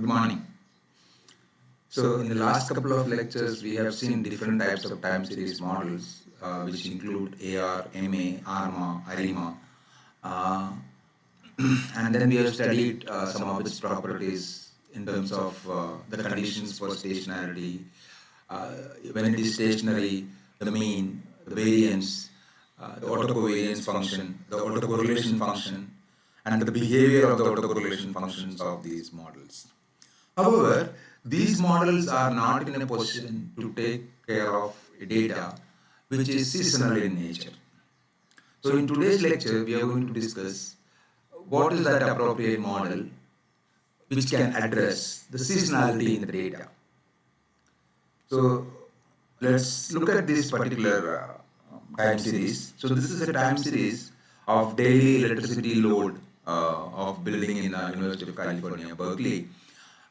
Good morning. So, in the last couple of lectures, we have seen different types of time series models, which include AR, MA, ARMA, ARIMA, uh, and then we have studied some of its properties in terms of the conditions for stationarity, uh, when it is stationary, the mean, the variance, the autocovariance function, the autocorrelation function, and the behavior of the autocorrelation functions of these models. However, these models are not in a position to take care of data which is seasonal in nature. So, in today's lecture, we are going to discuss what is that appropriate model which can address the seasonality in the data. So, let's look at this particular time series. So, this is a time series of daily electricity load of building in the University of California, Berkeley.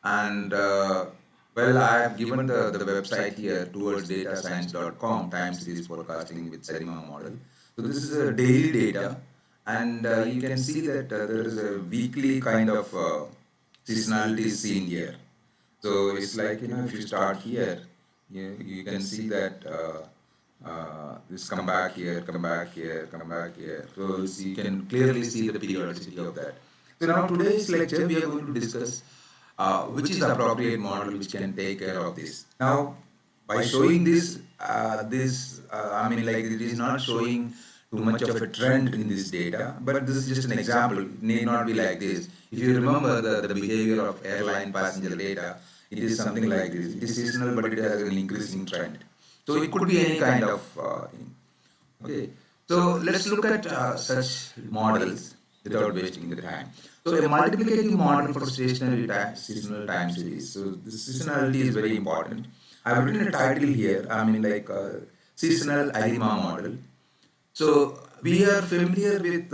And well, I have given the website here, towardsdatascience.com, time series forecasting with Serima model. So this is a daily data, and you can see that there is a weekly kind of seasonality seen here. So it's like, if you start here, you can see that this come back here, come back here, come back here. So you can clearly see the periodicity of that. So now today's lecture, we are going to discuss which is the appropriate model which can take care of this. Now, by showing this, I mean, like, it is not showing too much of a trend in this data, but this is just an example. It need not be like this. If you remember the behavior of airline passenger data, it is something like this. It is seasonal, but it has an increasing trend. So it could be any kind of thing. Okay. So let's look at such models without wasting the time. So a multiplicative model for stationary seasonal time series. So the seasonality is very important. I've written a title here. I mean, like seasonal ARIMA model. So we are familiar with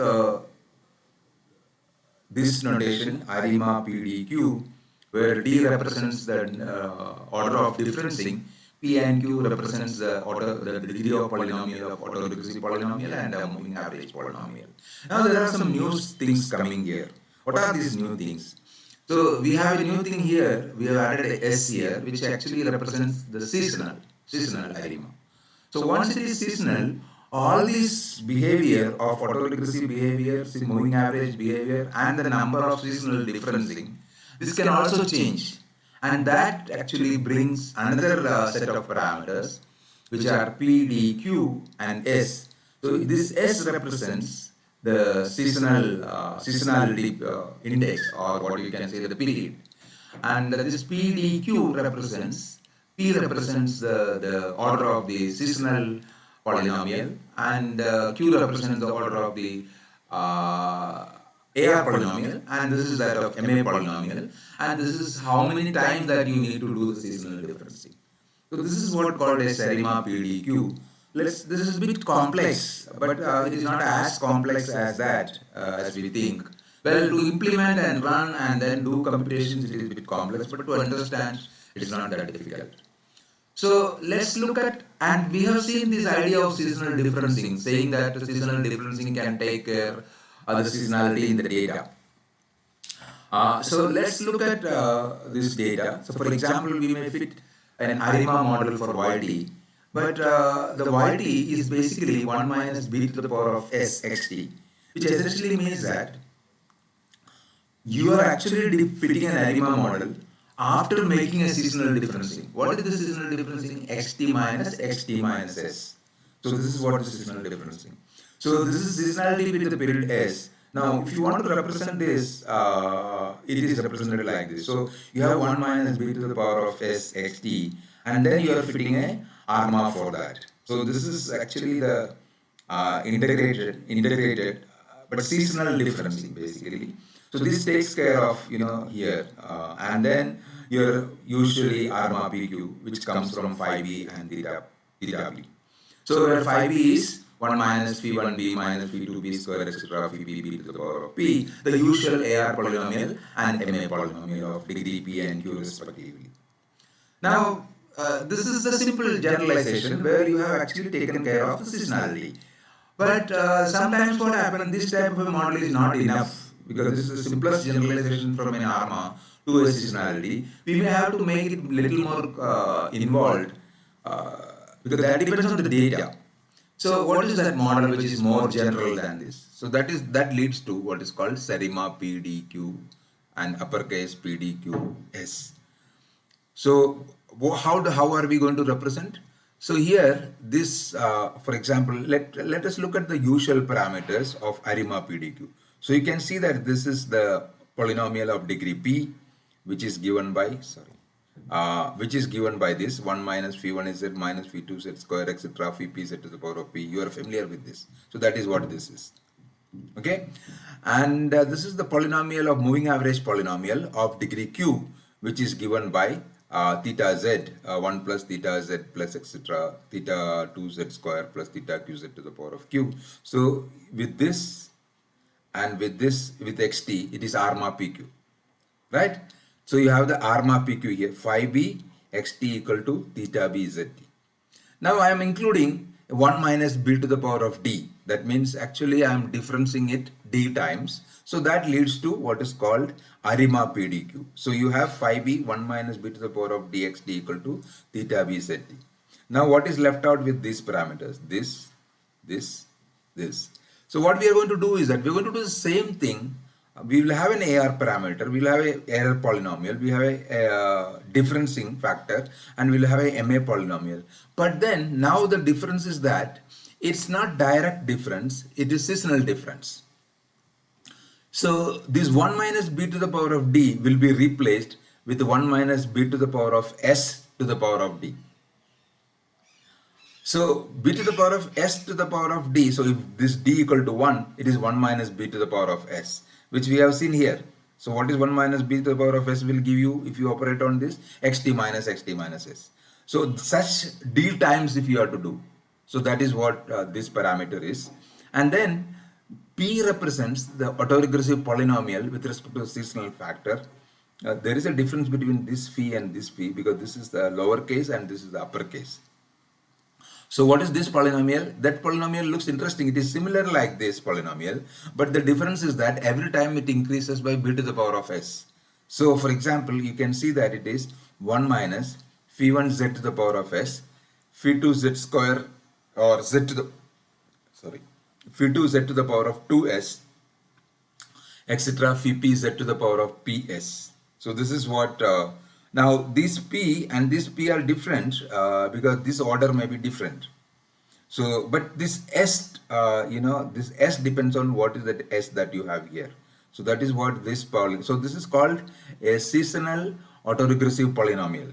this notation, ARIMA PDQ, where D represents the order of differencing, P and Q represents the degree of polynomial of autoregressive polynomial and a moving average polynomial. Now there are some new things coming here. What are these new things? So we have a new thing here. We have added a S here, which actually represents the seasonal ARIMA. So once it is seasonal, all this behavior of autoregressive behavior, moving average behavior, and the number of seasonal differencing, this can also change. And that actually brings another set of parameters, which are P, D, Q, and S. So this S represents the seasonality index, or what you can say, the period. And this PDQ represents, P represents the order of the seasonal polynomial, and Q represents the order of the AR polynomial, and this is that of MA polynomial, and this is how many times that you need to do the seasonal differencing. So this is what called as ARIMA PDQ. This is a bit complex, but it is not as complex as that, as we think. Well, to implement and run and then do computations, it is a bit complex, but to understand, it is not that difficult. So let's look at, and we have seen this idea of seasonal differencing, saying that seasonal differencing can take care of the seasonality in the data. So let's look at this data. So for example, we may fit an ARIMA model for YT, but the YT is basically 1 minus b to the power of s xt, which essentially means that you are actually fitting an ARIMA model after making a seasonal differencing. What is the seasonal differencing? Xt minus s. So this is what is seasonal differencing. So this is seasonality with the period s. Now, if you want to represent this, it is represented like this. So you have 1 minus b to the power of s xt, and then you are fitting a ARMA for that. So this is actually the integrated, but seasonal differencing basically. So this takes care of, here, and then your usually ARMA PQ, which comes from phi b and theta b. So where phi b is 1 minus phi 1b minus phi 2b square, etc., phi b to the power of p, the usual AR polynomial and MA polynomial of degree p and q respectively. Now, this is a simple generalization where you have actually taken care of the seasonality. But sometimes what happens, this type of a model is not enough. because this is the simplest generalization from an ARMA to a seasonality, we may have to make it little more involved because that depends on the data. So what is that model which is more general than this? So that leads to what is called SARIMA PDQ and uppercase PDQS. So how are we going to represent? So here this for example, let us look at the usual parameters of ARIMA PDQ. So you can see that this is the polynomial of degree p, which is given by this 1 minus phi1 z minus phi2 z square etc. phi p z to the power of p. You are familiar with this. So that is what this is. Okay, and this is the polynomial of moving average polynomial of degree q, which is given by theta z 1 plus theta z plus etc. theta 2 z square plus theta q z to the power of q. So with this and with this with xt, it is ARMA PQ, right? So you have the ARMA PQ here, phi b xt equal to theta b zt. Now I am including 1 minus b to the power of d. That means actually I am differencing it d times. So that leads to what is called ARIMA PDQ. So you have phi b 1 minus b to the power of dxt equal to theta b zt. Now what is left out with these parameters? This. So what we are going to do is that we are going to do the same thing. We will have an AR parameter, we will have an error polynomial, we have a differencing factor, and we will have a MA polynomial. But then now the difference is that it's not direct difference, it is seasonal difference. So this 1 minus b to the power of d will be replaced with 1 minus b to the power of s to the power of d. So b to the power of s to the power of d, so if this d equal to 1, it is 1 minus b to the power of s, which we have seen here. So what is 1 minus b to the power of s will give you, if you operate on this, xt minus s. So such d times if you have to do. So that is what this parameter is. And then p represents the autoregressive polynomial with respect to the seasonal factor. There is a difference between this phi and this phi because this is the lower case and this is the upper case. So what is this polynomial? That polynomial looks interesting. It is similar like this polynomial, but the difference is that every time it increases by b to the power of s. So for example, you can see that it is 1 minus phi1 z to the power of s, phi2 z square or z to the, phi2 z to the power of 2s, etc. phi p z to the power of ps. So this is what now this p and this p are different because this order may be different. So but this s this s depends on what is that s that you have here. So that is what this polynomial. So this is called a seasonal autoregressive polynomial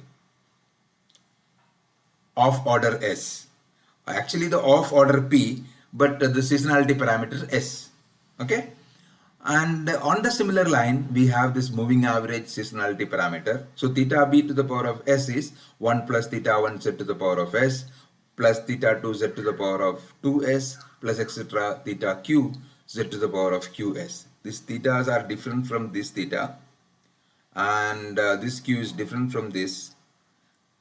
of order s. Actually the of order p, but the seasonality parameter s. Okay. And on the similar line, we have this moving average seasonality parameter. So theta b to the power of s is 1 plus theta 1 z to the power of s plus theta 2 z to the power of 2s plus etc. theta q z to the power of qs. These thetas are different from this theta, and this q is different from this,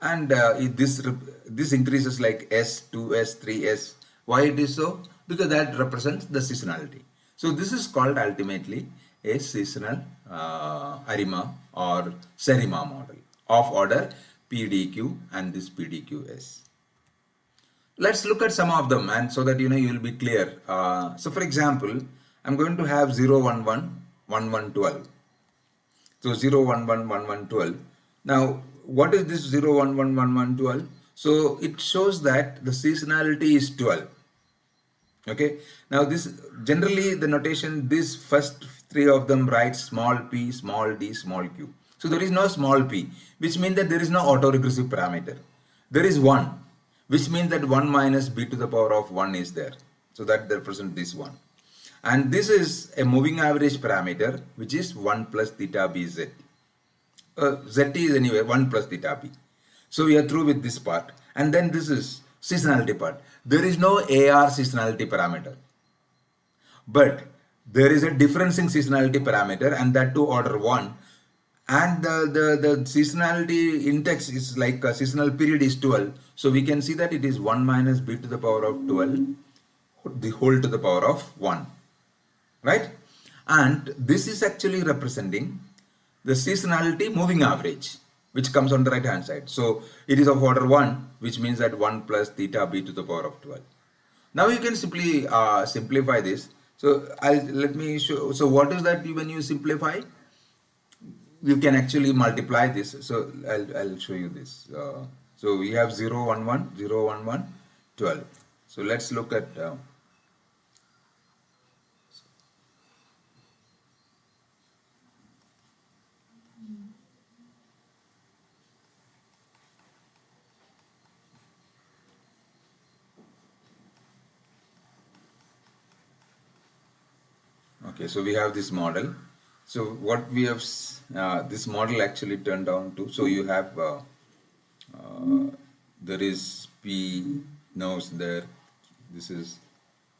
and this increases like s, 2s, 3s. Why it is so? Because that represents the seasonality. So this is called ultimately a seasonal ARIMA or SARIMA model of order PDQ and this PDQS. Let's look at some of them, and so that you will be clear. So for example, I'm going to have 0, 1, 1, 1, 1, 12. So 0, 1, 1, 1, 1, 12. Now what is this 0, 1, 1, 1, 1, 12? So it shows that the seasonality is 12. Okay, now this generally the notation, this first three of them write small p, small d, small q. So there is no small p, which means that there is no autoregressive parameter. There is 1, which means that 1 minus b to the power of 1 is there. So that represents this one. And this is a moving average parameter, which is 1 plus theta b z. Zt is anyway 1 plus theta b. So we are through with this part. And then this is seasonality part. There is no AR seasonality parameter, but there is a differencing seasonality parameter, and that to order 1, and the seasonality index is like a seasonal period is 12. So we can see that it is 1 minus b to the power of 12, the whole to the power of 1, right? And this is actually representing the seasonality moving average, which comes on the right hand side. So it is of order 1, which means that 1 plus theta b to the power of 12. Now you can simply simplify this. So let me show. So what is that when you simplify? You can actually multiply this. So I'll show you this. So we have 0, 1, 1, 0, 1, 1, 12. So let's look at okay, so we have this model. So what we have, this model actually turned down to, so you have, there is P knows there, this is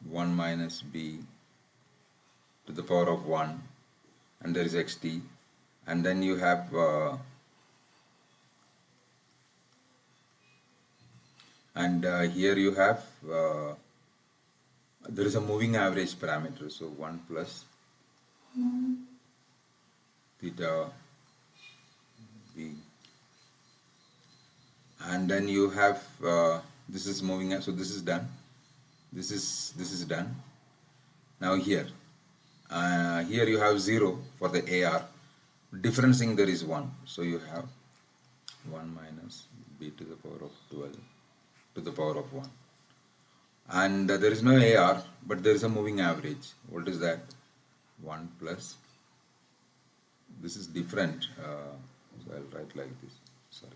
1 minus B to the power of 1, and there is xt, and then you have, here you have, there is a moving average parameter, so 1 plus theta b, and then you have, this is moving, so this is done, this is done. Now here you have 0 for the AR, differencing there is 1, so you have 1 minus b to the power of 12 to the power of 1, and there is no AR, but there is a moving average. What is that? 1 plus, this is different, so I'll write like this, sorry.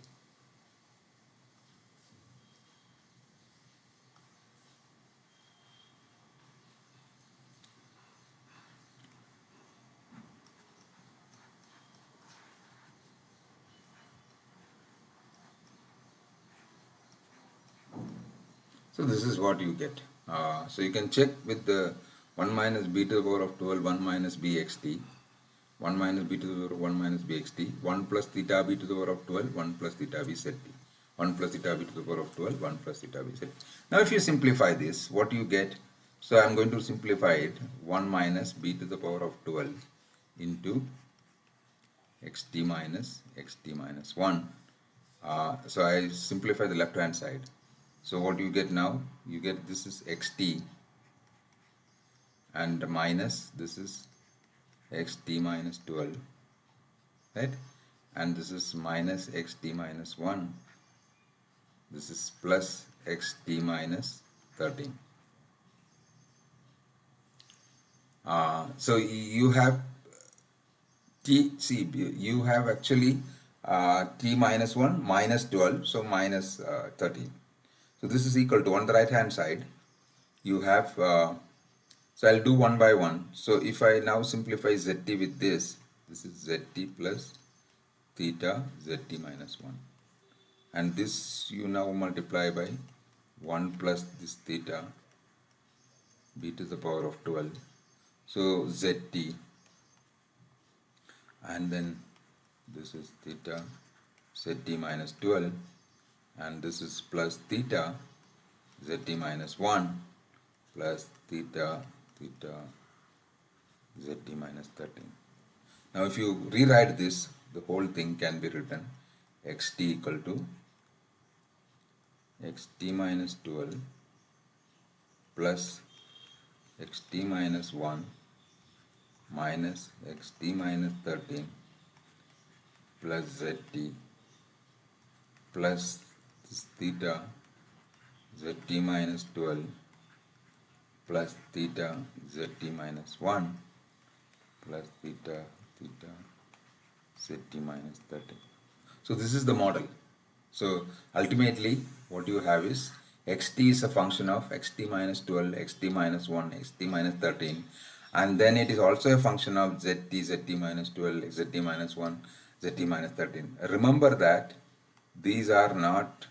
So this is what you get. So you can check with the 1 minus b to the power of 12, 1 minus b xt, 1 minus b to the power of 1 minus b xt, 1 plus theta b to the power of 12, 1 plus theta b zt, 1 plus theta b to the power of 12, 1 plus theta b zt. Now if you simplify this, what you get, so I am going to simplify it, 1 minus b to the power of 12 into xt minus 1. So I simplify the left hand side. So what you get now, you get this is xt and minus this is xt minus 12, right? And this is minus xt minus 1. This is plus xt minus 13. So you have t, see, you have actually t minus 1 minus 12, so minus 13. So this is equal to, on the right hand side, you have, so I'll do one by one. So if I now simplify zt with this is zt plus theta zt minus 1. And this you now multiply by 1 plus this theta b to the power of 12. So zt, and then this is theta zt minus 12, and this is plus theta zt minus 1 plus theta zt minus 13. Now if you rewrite this, the whole thing can be written xt equal to xt minus 12 plus xt minus 1 minus xt minus 13 plus zt plus this theta zt minus 12 plus theta zt minus 1 plus theta zt minus 13. So this is the model. So ultimately what you have is xt is a function of xt minus 12, xt minus 1, xt minus 13, and then it is also a function of zt minus 12, zt minus 1, zt minus 13. Remember that these are not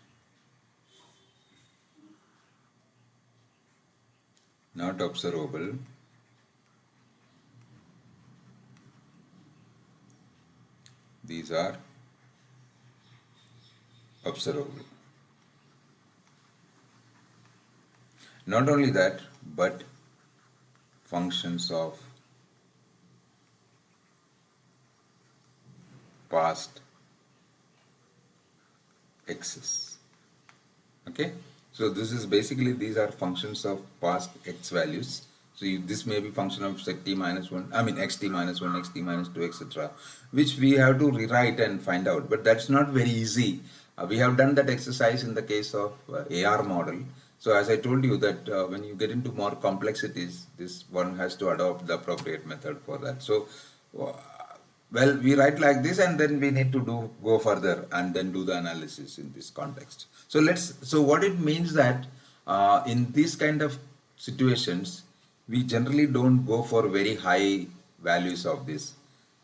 observable. These are observable. Not only that, but functions of past x's. Okay, so this is basically, these are functions of past x values. So this may be function of zt minus 1, I mean xt minus 1, xt minus 2, etc., which we have to rewrite and find out, but that's not very easy. We have done that exercise in the case of AR model. So as I told you that when you get into more complexities, this one has to adopt the appropriate method for that. So well, we write like this, and then we need to go further and then do the analysis in this context. So what it means that in these kind of situations, we generally don't go for very high values of this.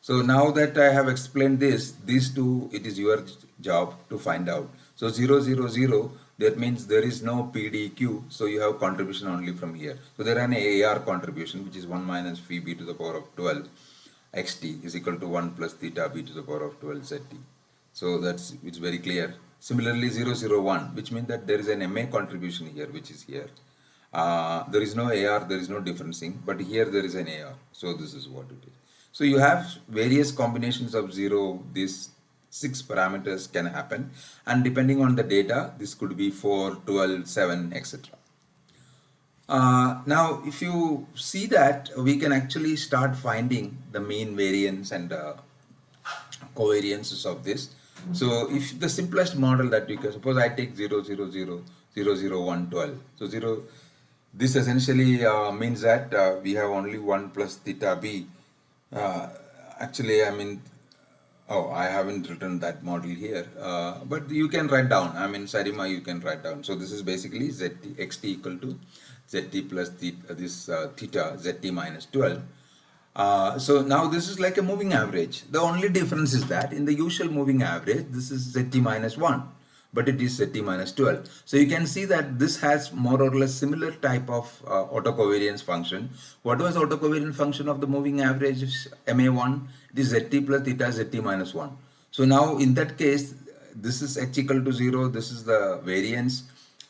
So now that I have explained this, these two, it is your job to find out. So 0, 0, 0, that means there is no PDQ, so you have contribution only from here. So there are an AR contribution, which is 1 minus phi b to the power of 12 xt is equal to 1 plus theta b to the power of 12 zt. So it's very clear. Similarly 0, 0, 1, which means that there is an MA contribution here, which is here. There is no AR, there is no differencing, but here there is an AR. So this is what it is. So you have various combinations of 0, these 6 parameters can happen, and depending on the data, this could be 4, 12, 7, etc. Now, if you see that, we can actually start finding the mean variance and covariances of this. So, if the simplest model that you can, suppose I take 0, 0, 0, 0, 0, 1, 12. So, 0, this essentially means that we have only 1 plus theta b. Actually, I mean, oh, I haven't written that model here, but you can write down. I mean, Sarima, you can write down. So this is basically xt equal to zt plus theta zt minus 12. So now this is like a moving average. The only difference is that in the usual moving average, this is zt minus 1, but it is zt minus 12. So you can see that this has more or less similar type of autocovariance function. What was autocovariance function of the moving average MA1? It is zt plus theta zt minus 1. So now in that case, this is h equal to 0, this is the variance,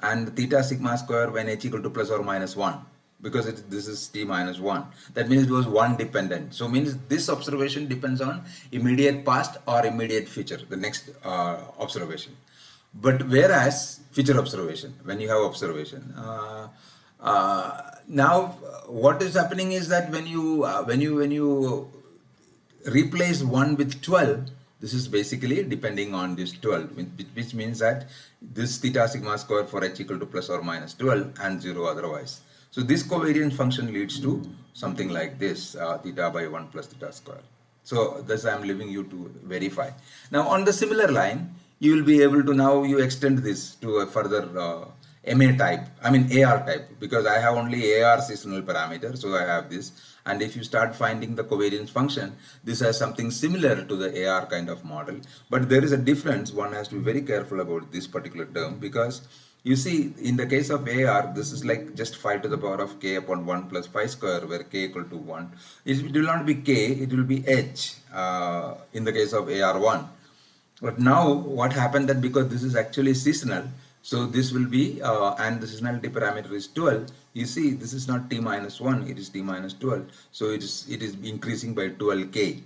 and theta sigma square when h equal to plus or minus 1, because this is t minus 1. That means it was 1 dependent. So means this observation depends on immediate past or immediate future, the next observation. But whereas future observation, when you have observation, now what is happening is that when you replace 1 with 12, this is basically depending on this 12, which means that this theta sigma square for h equal to plus or minus 12 and 0 otherwise. So this covariance function leads to something like this, theta by 1 plus theta square. So this I am leaving you to verify. Now on the similar line, you will be able to, now you extend this to a further MA type, I mean AR type, because I have only AR seasonal parameter, so I have this. And if you start finding the covariance function, this has something similar to the AR kind of model, but there is a difference. One has to be very careful about this particular term, because you see in the case of AR, this is like just 5 to the power of k upon 1 plus phi square, where k equal to 1. It will not be k, it will be h in the case of AR1. But now what happened that because this is actually seasonal, so this will be, and the seasonality parameter is 12. You see, this is not t minus 1, it is t minus 12. So it is increasing by 12k.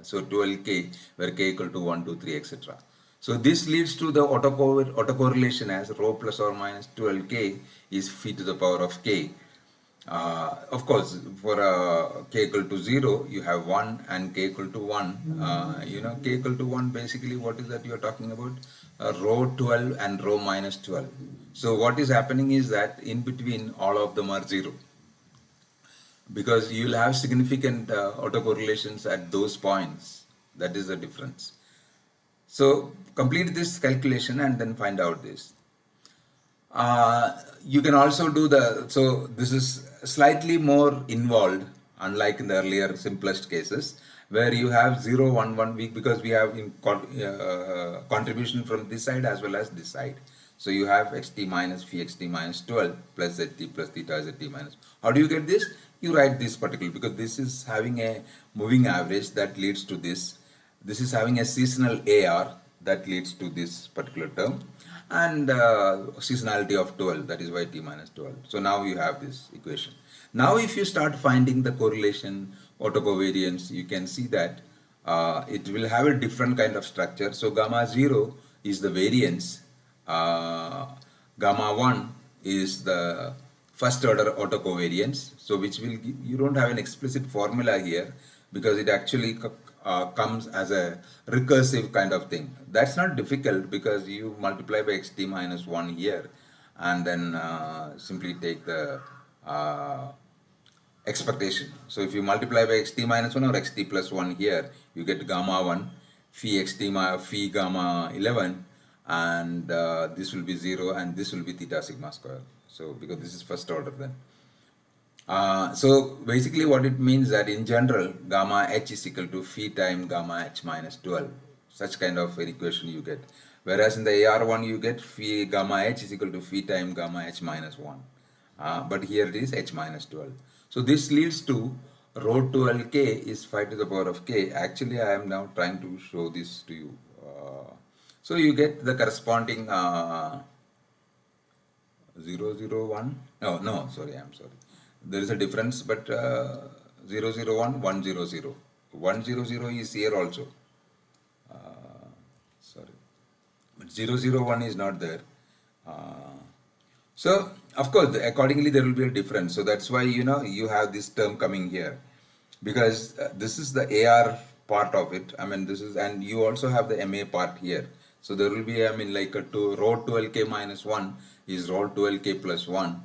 So 12k, where k equal to 1, 2, 3, etc. So this leads to the autocorrelation as rho plus or minus 12k is phi to the power of k. Of course, for k equal to 0, you have 1, and k equal to 1. You know, k equal to 1, basically what is that you are talking about? Rho 12 and rho minus 12. So what is happening is that in between all of them are 0, because you will have significant autocorrelations at those points. That is the difference. So complete this calculation and then find out this. You can also do so this is slightly more involved, unlike in the earlier simplest cases, where you have 0, 1, 1 week, because we have contribution from this side as well as this side. So you have xt minus phi xt minus 12 plus zt plus theta zt minus. How do you get this? You write this particular, because this is having a moving average that leads to this. This is having a seasonal AR that leads to this particular term, and seasonality of 12, that is why t minus 12. So now you have this equation. Now if you start finding the correlation, autocovariance, you can see that it will have a different kind of structure. So gamma 0 is the variance, uh, gamma 1 is the first order autocovariance, so which will give, you don't have an explicit formula here because it actually comes as a recursive kind of thing. That's not difficult because you multiply by xt minus 1 here and then simply take the expectation. So if you multiply by xt minus 1 or xt plus 1 here, you get gamma 1, phi xt phi gamma 11, and this will be 0 and this will be theta sigma square. So because this is first order then. So basically what it means that in general, gamma h is equal to phi time gamma h minus 12. Such kind of an equation you get. Whereas in the AR1 you get phi gamma h is equal to phi time gamma h minus 1. But here it is h minus 12. So this leads to rho 12k is 5 to the power of k. Actually, I am now trying to show this to you. So you get the corresponding 001. No, sorry, I'm sorry. There is a difference, but 001, 100. 100 is here also. Sorry. But 001 is not there. So, of course, accordingly there will be a difference. So that's why, you have this term coming here. Because this is the AR part of it. I mean, this is, and you also have the MA part here. So there will be, like a rho 12k minus 1 is rho 12k plus 1,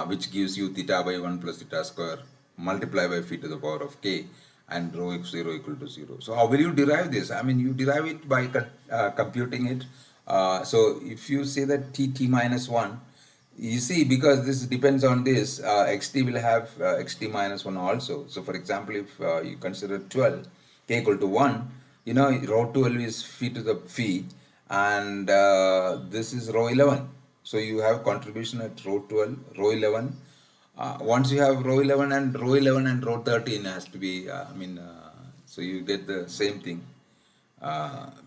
which gives you theta by 1 plus theta square multiplied by phi to the power of k, and rho x0 equal to 0. So how will you derive this? I mean, you derive it by computing it. So if you say that t minus 1, you see, because this depends on this, xt will have xt minus 1 also. So for example, if you consider 12, k equal to 1, rho 12 is phi to the phi, and this is rho 11. So you have contribution at rho 12, rho 11. Once you have rho 11 and rho 13 has to be, so you get the same thing.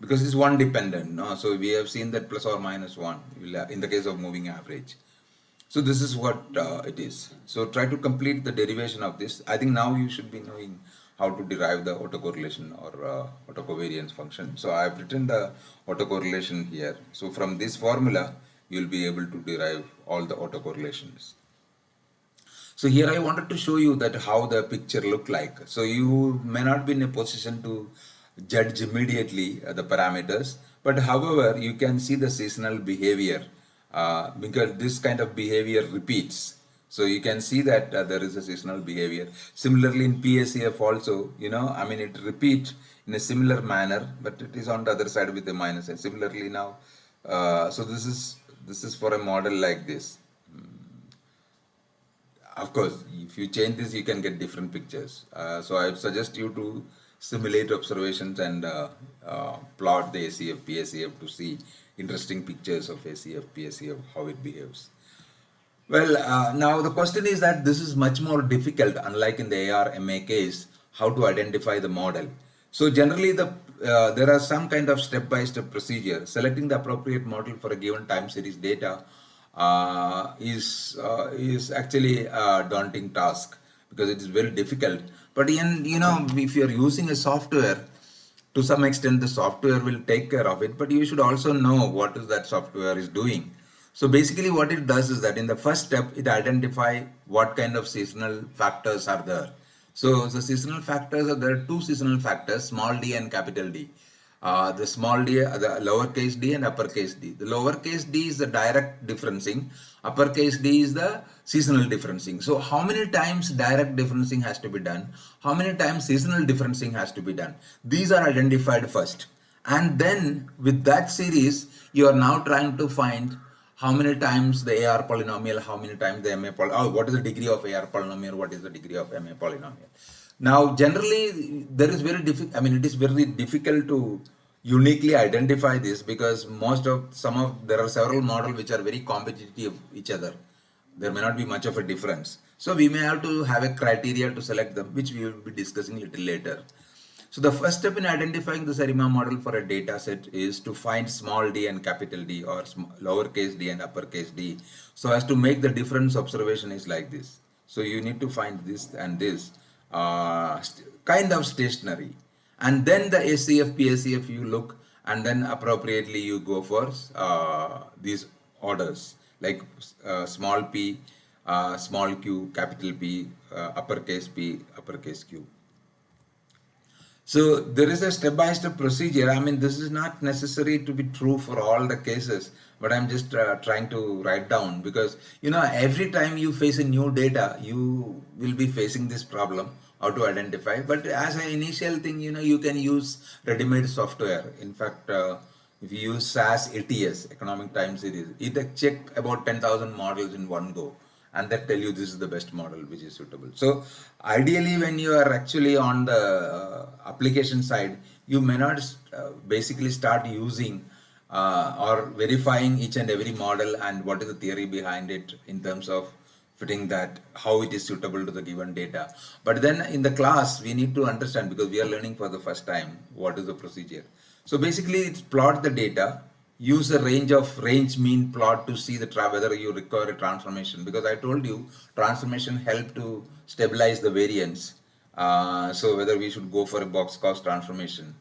Because it's one dependent, no? So we have seen that plus or minus 1 in the case of moving average. So this is what it is. So try to complete the derivation of this. I think now you should be knowing how to derive the autocorrelation or autocovariance function. So I have written the autocorrelation here. So from this formula, you'll be able to derive all the autocorrelations. So here I wanted to show you that how the picture look like. So you may not be in a position to judge immediately the parameters, but however, you can see the seasonal behavior because this kind of behavior repeats. So you can see that there is a seasonal behavior. Similarly in PACF also, it repeats in a similar manner, but it is on the other side with a minus. And similarly now, so this is for a model like this. Of course, if you change this, you can get different pictures. So I suggest you to simulate observations and plot the ACF, PACF to see interesting pictures of ACF, PACF, how it behaves. Well, now the question is that this is much more difficult, unlike in the AR-MA case, how to identify the model. So generally, there are some kind of step-by-step procedure. Selecting the appropriate model for a given time series data is actually a daunting task because it is very difficult. But if you are using a software, to some extent the software will take care of it, but you should also know what is that software is doing. So basically what it does is that in the first step, it identifies what kind of seasonal factors are there. So the seasonal factors are there are two seasonal factors, small d and capital D. The small d, the lowercase d and uppercase d. The lowercase d is the direct differencing, uppercase d is the seasonal differencing. So how many times direct differencing has to be done? How many times seasonal differencing has to be done? These are identified first. And then with that series, you are now trying to find how many times the AR polynomial, how many times the MA polynomial, what is the degree of AR polynomial, what is the degree of MA polynomial. Now, generally, there is very difficult. It is very difficult to uniquely identify this because there are several models which are very competitive each other. There may not be much of a difference. So we may have to have a criteria to select them, which we will be discussing a little later. So the first step in identifying the ARIMA model for a data set is to find small d and capital D or lowercase d and uppercase d. So as to make the difference observation is like this. So you need to find this and this kind of stationary. and then the SCF, PSCF you look, and then appropriately you go for these orders like small p, small q, capital P, uppercase P, uppercase Q. So there is a step-by-step procedure. I mean, this is not necessary to be true for all the cases, but I'm just trying to write down, because every time you face a new data, you will be facing this problem, how to identify. But as an initial thing, you can use ready-made software. In fact, if you use SAS ATS, Economic Time Series, it check about 10,000 models in one go, and that tell you this is the best model which is suitable. So ideally, when you are actually on the application side, you may not basically start using or verifying each and every model and what is the theory behind it in terms of fitting that, how it is suitable to the given data. But then in the class, we need to understand, because we are learning for the first time, what is the procedure. So basically, it's plot the data, use a range mean plot to see the whether you require a transformation, because I told you transformation help to stabilize the variance. So whether we should go for a box cost transformation.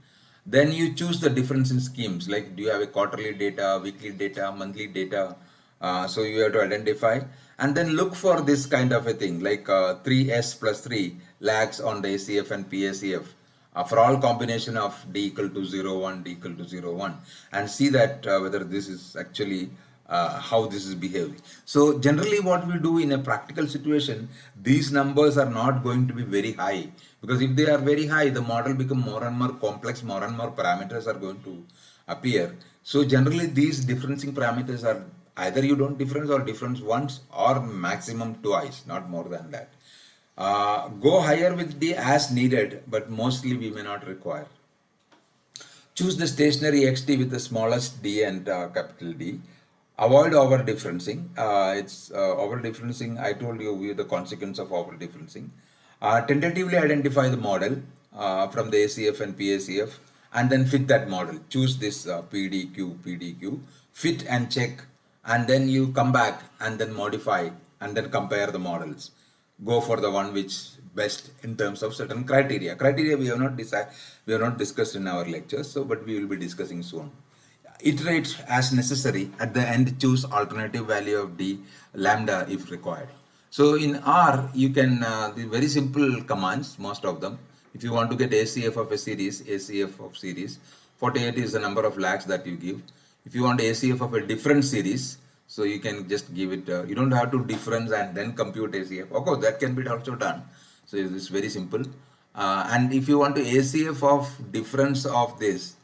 Then you choose the difference in schemes, like do you have a quarterly data, weekly data, monthly data. So you have to identify, and then look for this kind of a thing like 3s plus 3 lags on the ACF and PACF for all combination of d equal to 0, 1, d equal to 0, 1, and see that whether this is actually how this is behaving. So generally what we do in a practical situation, these numbers are not going to be very high, because if they are very high, the model become more and more complex, more and more parameters are going to appear. So generally these differencing parameters are either you don't difference or difference once or maximum twice, not more than that. Go higher with D as needed, but mostly we may not require. Choose the stationary xt with the smallest d and capital D. Avoid over differencing. It's over differencing. I told you the consequence of over differencing. Tentatively identify the model from the ACF and PACF, and then fit that model. Choose this PDQ, fit and check, and then you come back and then modify and then compare the models. Go for the one which best in terms of certain criteria. Criteria we have not discussed in our lectures, so but we will be discussing soon. Iterate as necessary. At the end, choose alternative value of d lambda if required. So in R, you can the very simple commands, most of them. If you want to get ACF of a series, ACF of series, 48 is the number of lags that you give. If you want ACF of a different series, so you can just give it, you don't have to difference and then compute ACF. Of course, that can be also done. So it's very simple. And if you want to ACF of difference of this,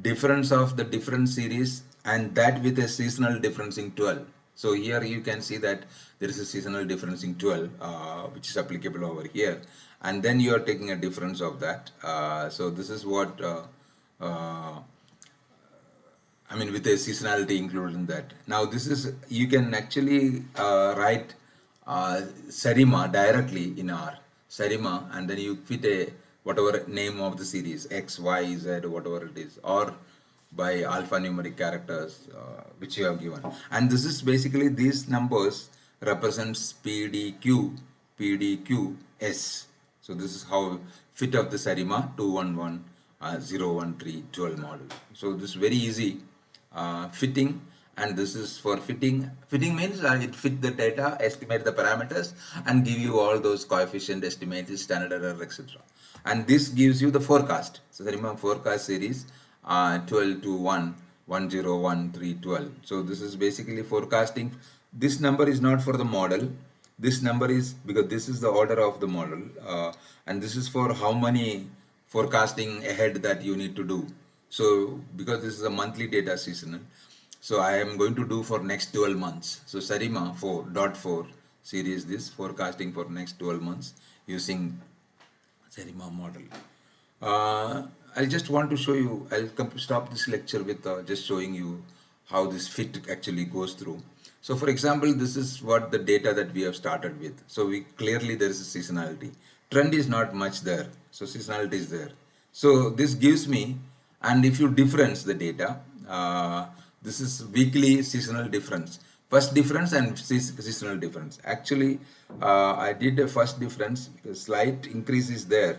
difference of the different series, and that with a seasonal differencing 12. So here you can see that there is a seasonal differencing 12, which is applicable over here. And then you are taking a difference of that. So this is what I mean, with a seasonality included in that. Now this is, you can actually write Sarima directly in R, Sarima, and then you fit a whatever name of the series, X, Y, Z, whatever it is, or by alphanumeric characters which you have given. And this is basically, these numbers represents PDQ, PDQS. So this is how fit of the Sarima 211 013 12 model. So this is very easy. Fitting, and this is for fitting. Fitting means it fit the data, estimate the parameters, and give you all those coefficient estimates, standard error, etc. And this gives you the forecast. So remember, forecast series 12 to 1 101 312. So this is basically forecasting. This number is not for the model. This number is because this is the order of the model, and this is for how many forecasting ahead that you need to do. So because this is a monthly data seasonal, so I am going to do for next 12 months. So Sarima 4.4 series, this forecasting for next 12 months using Sarima model. I just want to show you, I'll stop this lecture with just showing you how this fit actually goes through. So for example, this is what the data that we have started with. So we clearly there is a seasonality. Trend is not much there. So seasonality is there. So this gives me, and if you difference the data, this is weekly seasonal difference. first difference and seasonal difference. Actually, I did a first difference because slight increase is there,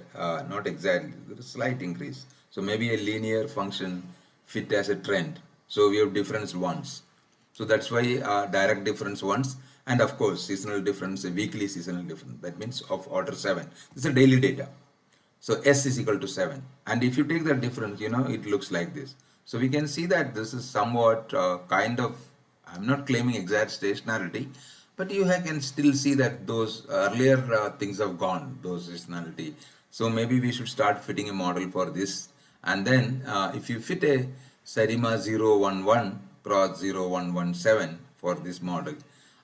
not exactly, there is slight increase. So maybe a linear function fit as a trend. So we have difference once. So that's why direct difference once, and of course seasonal difference, a weekly seasonal difference. That means of order 7. This is a daily data. So S is equal to 7. And if you take the difference, it looks like this. So we can see that this is somewhat kind of, I'm not claiming exact stationarity, but you can still see that those earlier things have gone, those seasonality. So maybe we should start fitting a model for this. And then if you fit a Serima 011 Prod 0117 for this model,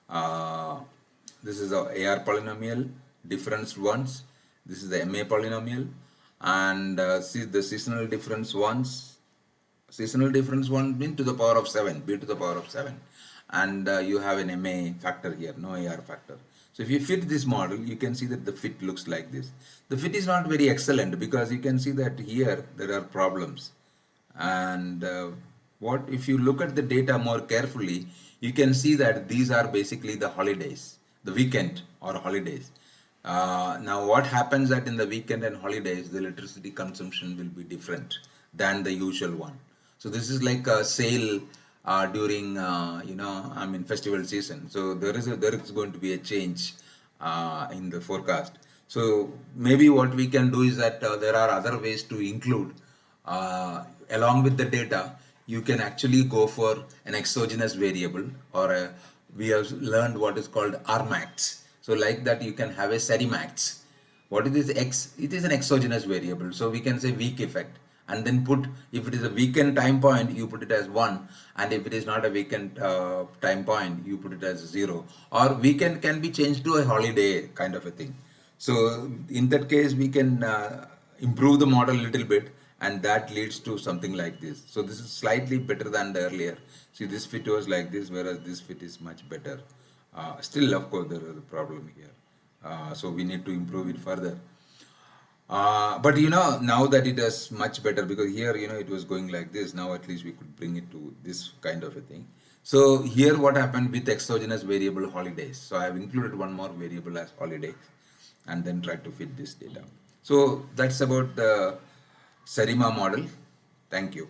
uh, this is the AR polynomial, difference ones. This is the MA polynomial, and see the seasonal difference ones. Seasonal difference 1 mean to the power of 7, b to the power of 7, and you have an MA factor here, no AR factor. So if you fit this model, you can see that the fit looks like this. The fit is not very excellent because you can see that here there are problems. And what if you look at the data more carefully, you can see that these are basically the holidays, the weekend or holidays. Now what happens that in the weekend and holidays, the electricity consumption will be different than the usual one. So this is like a sale during festival season. So there is going to be a change in the forecast. So maybe what we can do is that there are other ways to include along with the data. You can actually go for an exogenous variable, or we have learned what is called Rmax. So like that you can have a Serimax. What is this X? It is an exogenous variable. So we can say week effect, and then put, if it is a weekend time point, you put it as 1, and if it is not a weekend time point, you put it as 0. Or weekend can be changed to a holiday kind of a thing. So in that case, we can improve the model a little bit, and that leads to something like this. So this is slightly better than the earlier. See, this fit was like this, whereas this fit is much better. Still, of course, there is a problem here. So we need to improve it further. But now that it is much better, because here, it was going like this. Now at least we could bring it to this kind of a thing. So here what happened with exogenous variable holidays. So I have included one more variable as holidays, and then try to fit this data. So that's about the Serima model. Thank you.